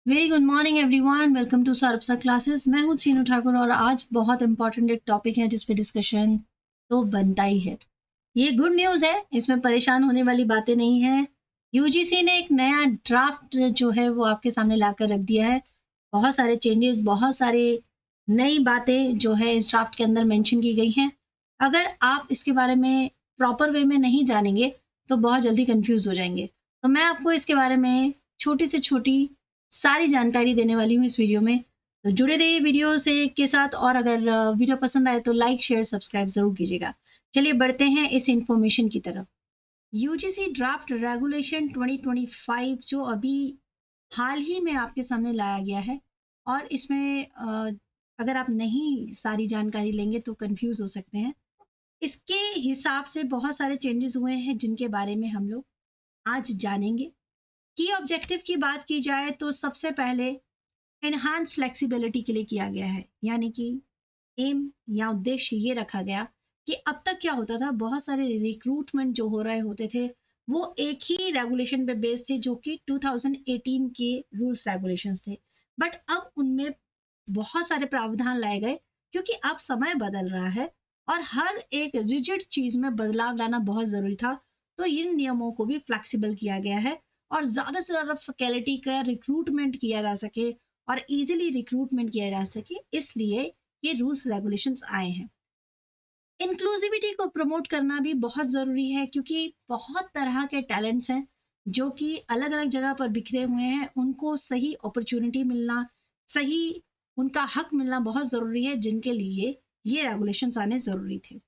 Very good morning everyone, welcome to सरपसा classes. मैं हूं सीनू ठाकुर और आज बहुत इंपॉर्टेंट एक टॉपिक है जिस पे डिस्कशन तो बनता ही है। ये गुड न्यूज़ है, इसमें परेशान होने वाली बातें नहीं है। यूजीसी ने एक नया ड्राफ्ट जो है वो आपके सामने लाकर रख दिया है। बहुत सारे चेंजेस, बहुत सारे नई बातें जो है इस ड्राफ्ट के अंदर मेंशन की गई हैं। अगर आप इसके बारे में प्रॉपर वे में नहीं जानेंगे तो बहुत जल्दी कंफ्यूज हो जाएंगे। तो मैं आपको इसके बारे में छोटी से छोटी सारी जानकारी देने वाली हूँ इस वीडियो में। तो जुड़े रहिए वीडियो से के साथ, और अगर वीडियो पसंद आए तो लाइक शेयर सब्सक्राइब जरूर कीजिएगा। चलिए बढ़ते हैं इस इंफॉर्मेशन की तरफ। यूजीसी ड्राफ्ट रेगुलेशन 2025 जो अभी हाल ही में आपके सामने लाया गया है, और इसमें अगर आप नहीं सारी जानकारी लेंगे तो कंफ्यूज हो सकते हैं। इसके हिसाब से बहुत सारे चेंजेस हुए हैं जिनके बारे में हम लोग आज जानेंगे। की ऑब्जेक्टिव की बात की जाए तो सबसे पहले एनहांस फ्लेक्सिबिलिटी के लिए किया गया है, यानी कि एम या उद्देश्य ये रखा गया कि अब तक क्या होता था, बहुत सारे रिक्रूटमेंट जो हो रहे होते थे वो एक ही रेगुलेशन पे बेस्ड थे जो कि 2018 के रूल्स रेगुलेशंस थे। बट अब उनमें बहुत सारे प्रावधान लाए गए क्योंकि अब समय बदल रहा है और हर एक रिजिड चीज में बदलाव लाना बहुत जरूरी था। तो इन नियमों को भी फ्लेक्सिबल किया गया है और ज्यादा से ज्यादा फैकल्टी का रिक्रूटमेंट किया जा सके और इजीली रिक्रूटमेंट किया जा सके, इसलिए ये रूल्स रेगुलेशंस आए हैं। इंक्लूसिविटी को प्रमोट करना भी बहुत ज़रूरी है क्योंकि बहुत तरह के टैलेंट्स हैं जो कि अलग अलग जगह पर बिखरे हुए हैं। उनको सही अपॉर्चुनिटी मिलना, सही उनका हक मिलना बहुत ज़रूरी है, जिनके लिए ये रेगुलेशंस आने ज़रूरी थे।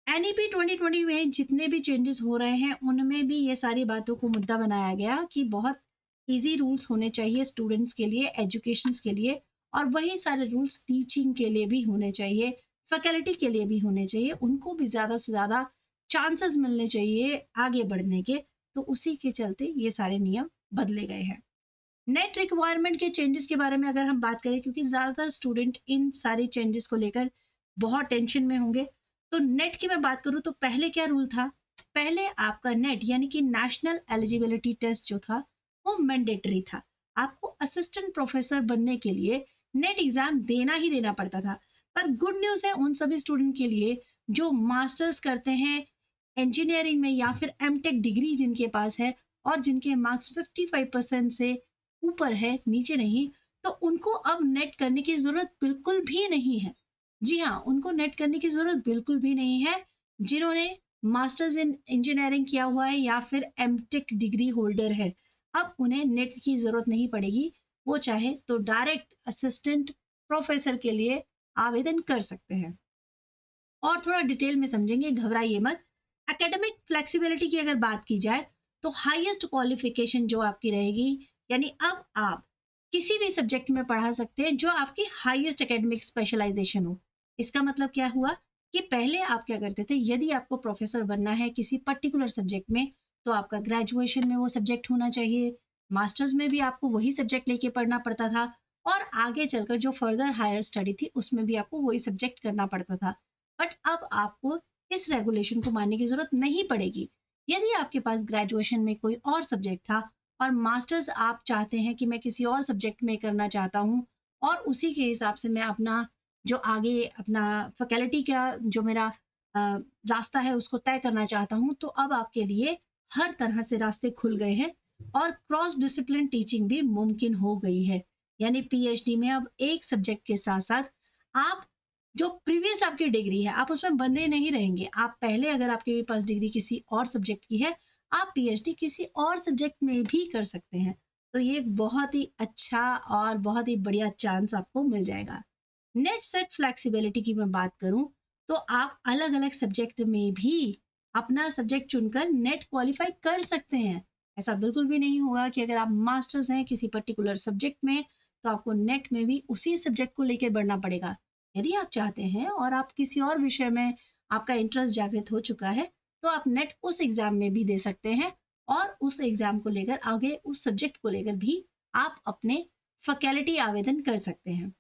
एनईपी 2020 में जितने भी चेंजेस हो रहे हैं उनमें भी ये सारी बातों को मुद्दा बनाया गया कि बहुत इजी रूल्स होने चाहिए स्टूडेंट्स के लिए, एजुकेशन के लिए, और वही सारे रूल्स टीचिंग के लिए भी होने चाहिए, फैकल्टी के लिए भी होने चाहिए। उनको भी ज़्यादा से ज़्यादा चांसेस मिलने चाहिए आगे बढ़ने के। तो उसी के चलते ये सारे नियम बदले गए हैं। नेट रिक्वायरमेंट के चेंजेस के बारे में अगर हम बात करें, क्योंकि ज़्यादातर स्टूडेंट इन सारे चेंजेस को लेकर बहुत टेंशन में होंगे, तो नेट की मैं बात करूं तो पहले क्या रूल था। पहले आपका नेट यानी कि नेशनल एलिजिबिलिटी टेस्ट जो था वो मैंडेटरी था। आपको असिस्टेंट प्रोफेसर बनने के लिए नेट एग्जाम देना ही देना पड़ता था। पर गुड न्यूज़ है उन सभी स्टूडेंट के लिए जो मास्टर्स करते हैं इंजीनियरिंग में या फिर एमटेक डिग्री जिनके पास है और जिनके मार्क्स 55% से ऊपर है, नीचे नहीं, तो उनको अब नेट करने की जरूरत बिल्कुल भी नहीं है। जी हाँ, उनको नेट करने की जरूरत बिल्कुल भी नहीं है। जिन्होंने मास्टर्स इन इंजीनियरिंग किया हुआ है या फिर एमटेक डिग्री होल्डर है, अब उन्हें नेट की जरूरत नहीं पड़ेगी। वो चाहे तो डायरेक्ट असिस्टेंट प्रोफेसर के लिए आवेदन कर सकते हैं। और थोड़ा डिटेल में समझेंगे, घबराइए मत। एकेडमिक फ्लेक्सिबिलिटी की अगर बात की जाए तो हाईएस्ट क्वालिफिकेशन जो आपकी रहेगी, यानी अब आप किसी भी सब्जेक्ट में पढ़ा सकते हैं जो आपकी हाईएस्ट एकेडमिक स्पेशलाइजेशन हो। इसका मतलब क्या हुआ कि पहले आप क्या करते थे, यदि आपको प्रोफेसर बनना है किसी पर्टिकुलर सब्जेक्ट में तो आपका ग्रेजुएशन में वो सब्जेक्ट होना चाहिए, मास्टर्स में भी आपको वही सब्जेक्ट लेके पढ़ना पड़ता था, और आगे चलकर जो फर्दर हायर स्टडी थी उसमें भी आपको वही सब्जेक्ट करना पड़ता था। बट अब आपको इस रेगुलेशन को मानने की जरूरत नहीं पड़ेगी। यदि आपके पास ग्रेजुएशन में कोई और सब्जेक्ट था और मास्टर्स आप चाहते हैं कि मैं किसी और सब्जेक्ट में करना चाहता हूँ और उसी के हिसाब से मैं अपना जो आगे अपना फैकल्टी का जो मेरा रास्ता है उसको तय करना चाहता हूँ, तो अब आपके लिए हर तरह से रास्ते खुल गए हैं और क्रॉस डिसिप्लिन टीचिंग भी मुमकिन हो गई है। यानी पीएचडी में अब एक सब्जेक्ट के साथ साथ आप जो प्रीवियस आपकी डिग्री है आप उसमें बंधे नहीं रहेंगे। आप पहले अगर आपके पास डिग्री किसी और सब्जेक्ट की है, आप पीएचडी किसी और सब्जेक्ट में भी कर सकते हैं। तो ये एक बहुत ही अच्छा और बहुत ही बढ़िया चांस आपको मिल जाएगा। नेट सेट फ्लेक्सिबिलिटी की मैं बात करूं तो आप अलग अलग सब्जेक्ट में भी अपना सब्जेक्ट चुनकर नेट क्वालिफाई कर सकते हैं। ऐसा बिल्कुल भी नहीं होगा कि अगर आप मास्टर्स हैं किसी पर्टिकुलर सब्जेक्ट में तो आपको नेट में भी उसी सब्जेक्ट को लेकर बढ़ना पड़ेगा। यदि आप चाहते हैं और आप किसी और विषय में आपका इंटरेस्ट जागृत हो चुका है तो आप नेट उस एग्जाम में भी दे सकते हैं और उस एग्जाम को लेकर आगे उस सब्जेक्ट को लेकर भी आप अपने फैकल्टी आवेदन कर सकते हैं।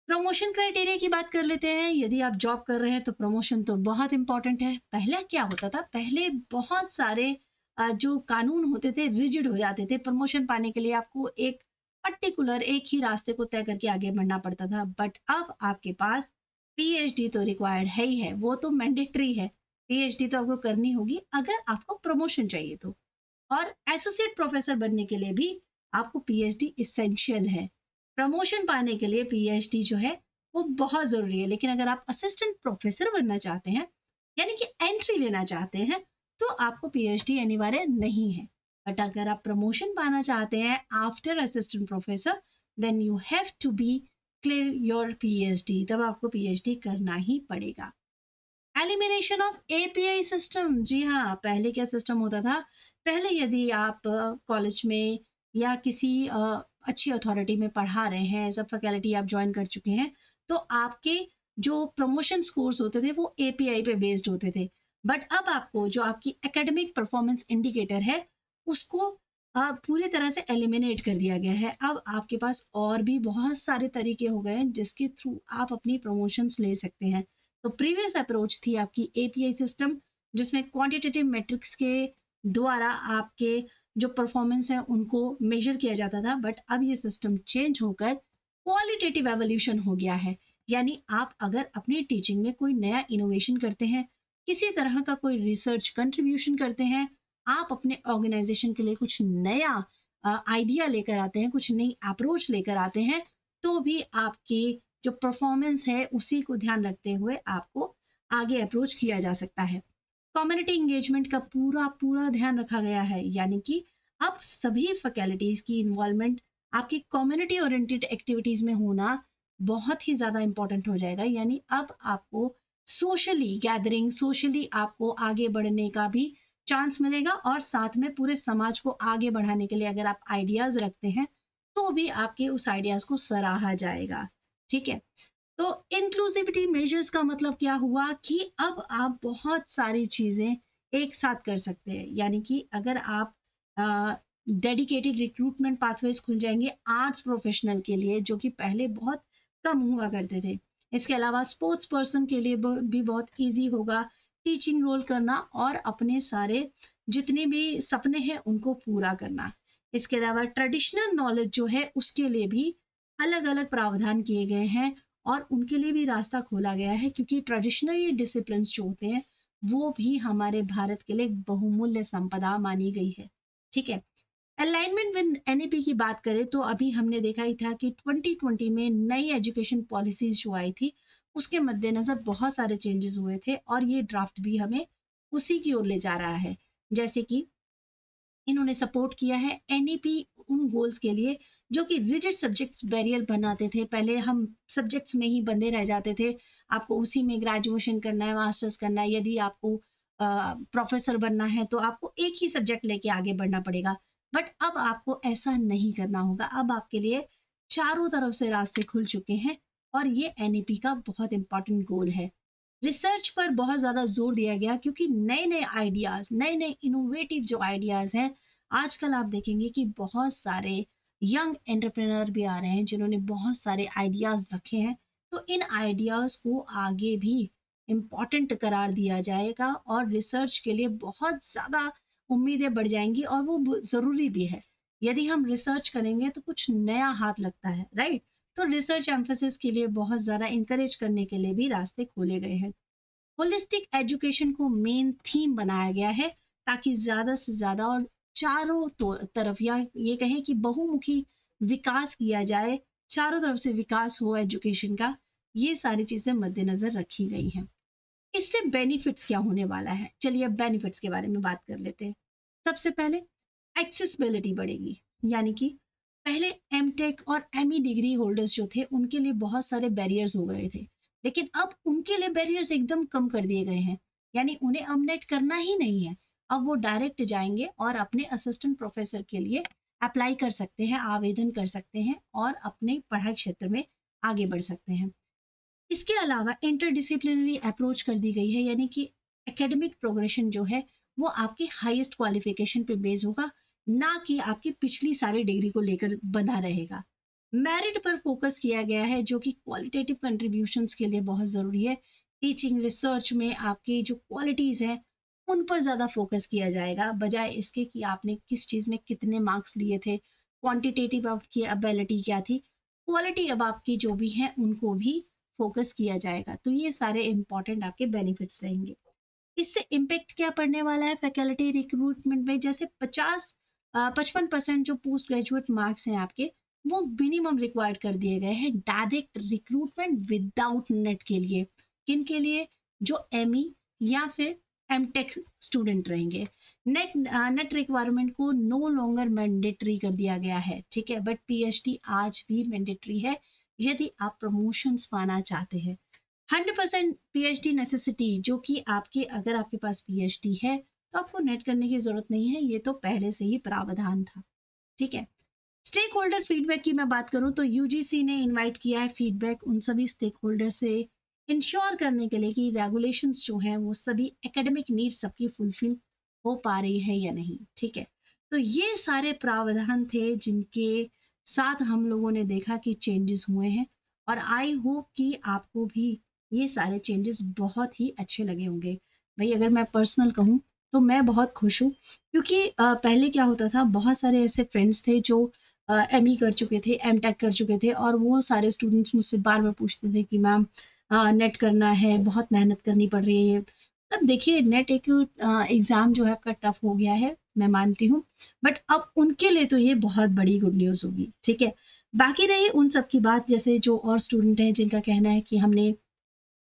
प्रमोशन क्राइटेरिया की बात कर लेते हैं। यदि आप जॉब कर रहे हैं तो प्रमोशन तो बहुत इंपॉर्टेंट है। पहले क्या होता था, पहले बहुत सारे जो कानून होते थे रिजिड हो जाते थे। प्रमोशन पाने के लिए आपको एक पर्टिकुलर एक ही रास्ते को तय करके आगे बढ़ना पड़ता था। बट अब आपके पास पीएचडी तो रिक्वायर्ड है ही है, वो तो मैंडेटरी है। पीएचडी तो आपको करनी होगी अगर आपको प्रमोशन चाहिए तो। और एसोसिएट प्रोफेसर बनने के लिए भी आपको पीएचडी इसेंशियल है। प्रमोशन पाने के लिए पीएचडी जो है वो बहुत जरूरी है। लेकिन अगर आप असिस्टेंट प्रोफेसर बनना चाहते हैं, यानी कि एंट्री लेना चाहते हैं, तो आपको पीएचडी अनिवार्य नहीं है। बट अगर आप प्रमोशन पाना चाहते हैं after assistant professor, then you have to be clear your PhD, तब आपको पीएचडी करना ही पड़ेगा। Elimination of API system. जी हाँ, पहले क्या सिस्टम होता था? पहले यदि आप कॉलेज में या किसी अच्छी अथॉरिटी में पढ़ा रहे हैं, एज अ फैकल्टी आप ज्वाइन कर चुके हैं, तो आपके जो प्रमोशन स्कोर्स होते थे वो एपीआई पे बेस्ड होते थे। बट अब आपको जो आपकी एकेडमिक परफॉर्मेंस इंडिकेटर है उसको पूरी तरह से एलिमिनेट कर दिया गया है। अब आपके पास और भी बहुत सारे तरीके हो गए हैं जिसके थ्रू आप अपनी प्रमोशंस ले सकते हैं। तो प्रीवियस अप्रोच थी आपकी एपीआई सिस्टम, जिसमें क्वांटिटेटिव मैट्रिक्स के द्वारा आपके जो परफॉर्मेंस है उनको मेजर किया जाता था। बट अब ये सिस्टम चेंज होकर क्वालिटेटिव एवोल्यूशन हो गया है। यानी आप अगर अपनी टीचिंग में कोई नया इनोवेशन करते हैं, किसी तरह का कोई रिसर्च कंट्रीब्यूशन करते हैं, आप अपने ऑर्गेनाइजेशन के लिए कुछ नया आइडिया लेकर आते हैं, कुछ नई अप्रोच लेकर आते हैं, तो भी आपकी जो परफॉर्मेंस है उसी को ध्यान रखते हुए आपको आगे अप्रोच किया जा सकता है। कम्युनिटी इंगेजमेंट का पूरा पूरा ध्यान रखा गया है। यानी कि अब सभी फैकल्टीज की इन्वॉल्वमेंट आपकी कम्युनिटी ओरिएंटेड एक्टिविटीज में होना बहुत ही ज्यादा इंपॉर्टेंट हो जाएगा। यानी अब आपको सोशली गैदरिंग, सोशली आपको आगे बढ़ने का भी चांस मिलेगा, और साथ में पूरे समाज को आगे बढ़ाने के लिए अगर आप आइडियाज रखते हैं तो भी आपके उस आइडियाज को सराहा जाएगा। ठीक है, तो इंक्लूसिविटी मेजर्स का मतलब क्या हुआ कि अब आप बहुत सारी चीजें एक साथ कर सकते हैं। यानी कि अगर आप डेडिकेटेड रिक्रूटमेंट पाथवेज खुल जाएंगे आर्ट्स प्रोफेशनल के लिए, जो कि पहले बहुत कम हुआ करते थे। इसके अलावा स्पोर्ट्स पर्सन के लिए भी बहुत इजी होगा टीचिंग रोल करना और अपने सारे जितने भी सपने हैं उनको पूरा करना। इसके अलावा ट्रेडिशनल नॉलेज जो है उसके लिए भी अलग अलग प्रावधान किए गए हैं और उनके लिए भी रास्ता खोला गया है, क्योंकि ट्रेडिशनल डिसिप्लिन जो होते हैं वो भी हमारे भारत के लिए बहुमूल्य संपदा मानी गई है। ठीक है, अलाइनमेंट विद एनईपी की बात करें तो अभी हमने देखा ही था कि 2020 में नई एजुकेशन पॉलिसीज जो आई थी उसके मद्देनजर बहुत सारे चेंजेस हुए थे, और ये ड्राफ्ट भी हमें उसी की ओर ले जा रहा है। जैसे कि इन्होंने सपोर्ट किया है एनईपी उन गोल्स के लिए जो कि रिजिड सब्जेक्ट्स बैरियर बनाते थे। पहले हम सब्जेक्ट्स में ही बंधे रह जाते थे, आपको उसी में ग्रेजुएशन करना है, मास्टर्स करना है, यदि आपको प्रोफेसर बनना है तो आपको एक ही सब्जेक्ट लेके आगे बढ़ना पड़ेगा। बट अब आपको ऐसा नहीं करना होगा। अब आपके लिए चारों तरफ से रास्ते खुल चुके हैं, और ये एनईपी का बहुत इंपॉर्टेंट गोल है। रिसर्च पर बहुत ज्यादा जोर दिया गया, क्योंकि नए नए आइडियाज, नए नए इनोवेटिव जो आइडियाज हैं, आजकल आप देखेंगे कि बहुत सारे यंग एंटरप्रेन्योर भी आ रहे हैं जिन्होंने बहुत सारे आइडियाज रखे हैं। तो इन आइडियाज को आगे भी इम्पॉर्टेंट करार दिया जाएगा और रिसर्च के लिए बहुत ज्यादा उम्मीदें बढ़ जाएंगी, और वो जरूरी भी है। यदि हम रिसर्च करेंगे तो कुछ नया हाथ लगता है, राइट? तो रिसर्च एम्फेसिस के लिए बहुत ज्यादा इंकरेज करने के लिए भी रास्ते खोले गए हैं। होलिस्टिक एजुकेशन को मेन थीम बनाया गया है, ताकि ज्यादा से ज्यादा और चारों तरफ, या ये कहें कि बहुमुखी विकास किया जाए, चारों तरफ से विकास हो एजुकेशन का। ये सारी चीजें मद्देनजर रखी गई हैं। इससे बेनिफिट्स क्या होने वाला है, चलिए अब बेनिफिट्स के बारे में बात कर लेते हैं। सबसे पहले एक्सेसिबिलिटी बढ़ेगी। यानी कि पहले एमटेक और एमई डिग्री होल्डर्स जो थे उनके लिए बहुत सारे बैरियर्स हो गए थे, लेकिन अब उनके लिए बैरियर्स एकदम कम कर दिए गए हैं। यानी उन्हें अब नेट करना ही नहीं है, अब वो डायरेक्ट जाएंगे और अपने असिस्टेंट प्रोफेसर के लिए अप्लाई कर सकते हैं, आवेदन कर सकते हैं और अपने पढ़ाई क्षेत्र में आगे बढ़ सकते हैं। इसके अलावा इंटरडिसिप्लिनरी अप्रोच कर दी गई है। यानी कि एकेडमिक प्रोग्रेशन जो है वो आपके हाईएस्ट क्वालिफिकेशन पे बेस होगा, ना कि आपकी पिछली सारी डिग्री को लेकर बना रहेगा। मेरिट पर फोकस किया गया है, जो कि क्वालिटेटिव कंट्रीब्यूशंस के लिए बहुत जरूरी है। टीचिंग रिसर्च में आपकी जो क्वालिटीज हैं उन पर ज़्यादा फोकस किया जाएगा, बजाय इसके कि आपने किस चीज़ में कितने मार्क्स लिए थे, क्वांटिटेटिव आपकी एबिलिटी क्या थी, क्वालिटी अब आपकी जो भी है उनको भी फोकस किया जाएगा। तो ये सारे इंपॉर्टेंट आपके बेनिफिट्स रहेंगे। इससे इम्पेक्ट क्या पड़ने वाला है फैकल्टी रिक्रूटमेंट में? जैसे 55% जो पोस्ट ग्रेजुएट मार्क्स हैं आपके, वो मिनिमम रिक्वायर्ड कर दिए गए हैं डायरेक्ट रिक्रूटमेंट विदाउट नेट के लिए। किन के लिए? जो एमई या फिर एमटेक स्टूडेंट रहेंगे। नेट रिक्वायरमेंट को नो लॉन्गर मैंडेटरी कर दिया गया है, ठीक है, बट पीएचडी आज भी मैंडेटरी है यदि आप प्रमोशंस पाना चाहते हैं। 100% पीएचडी नेसेसिटी, जो कि आपके अगर आपके पास पीएचडी है तो आपको नेट करने की जरूरत नहीं है, ये तो पहले से ही प्रावधान था, ठीक है। स्टेक होल्डर फीडबैक की मैं बात करूं तो यूजीसी ने इनवाइट किया है फीडबैक उन सभी स्टेक होल्डर से, इंश्योर करने के लिए कि रेगुलेशंस जो हैं वो सभी एकेडमिक नीड्स सबकी फुलफिल हो पा रही है या नहीं, ठीक है। तो ये सारे प्रावधान थे जिनके साथ हम लोगों ने देखा कि चेंजेस हुए हैं, और आई होप कि आपको भी ये सारे चेंजेस बहुत ही अच्छे लगे होंगे। भाई अगर मैं पर्सनल कहूँ तो मैं बहुत खुश हूँ, क्योंकि पहले क्या होता था, बहुत सारे ऐसे फ्रेंड्स थे जो एमई कर चुके थे, एम टेक कर चुके थे, और वो सारे स्टूडेंट्स मुझसे बार बार पूछते थे कि मैम नेट करना है, बहुत मेहनत करनी पड़ रही है। तब देखिए नेट एक एग्ज़ाम जो है आपका टफ हो गया है, मैं मानती हूँ, बट अब उनके लिए तो ये बहुत बड़ी गुड न्यूज़ होगी, ठीक है। बाकी रही उन सब की बात, जैसे जो और स्टूडेंट हैं जिनका कहना है कि हमने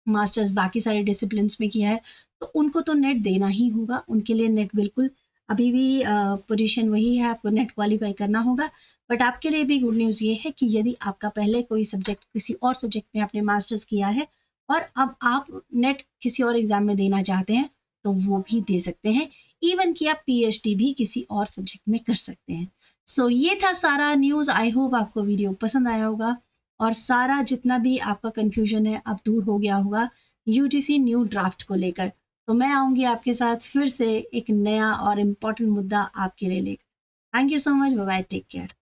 मास्टर्स बाकी सारे डिसिप्लिन में किया है, तो उनको तो नेट देना ही होगा, उनके लिए नेट बिल्कुल अभी भी पोजीशन वही है, आपको नेट क्वालिफाई करना होगा। बट आपके लिए भी गुड न्यूज़ ये है कि यदि आपका पहले कोई सब्जेक्ट किसी और सब्जेक्ट में आपने मास्टर्स किया है और अब आप नेट किसी और एग्जाम में देना चाहते हैं तो वो भी दे सकते हैं, इवन कि आप पीएचडी भी किसी और सब्जेक्ट में कर सकते हैं। सो ये था सारा न्यूज़। आई होप आपको वीडियो पसंद आया होगा और सारा जितना भी आपका कंफ्यूजन है अब दूर हो गया होगा यूजीसी न्यू ड्राफ्ट को लेकर। तो मैं आऊंगी आपके साथ फिर से एक नया और इम्पोर्टेंट मुद्दा आपके लिए लेकर। Thank you so much, bye bye, take care.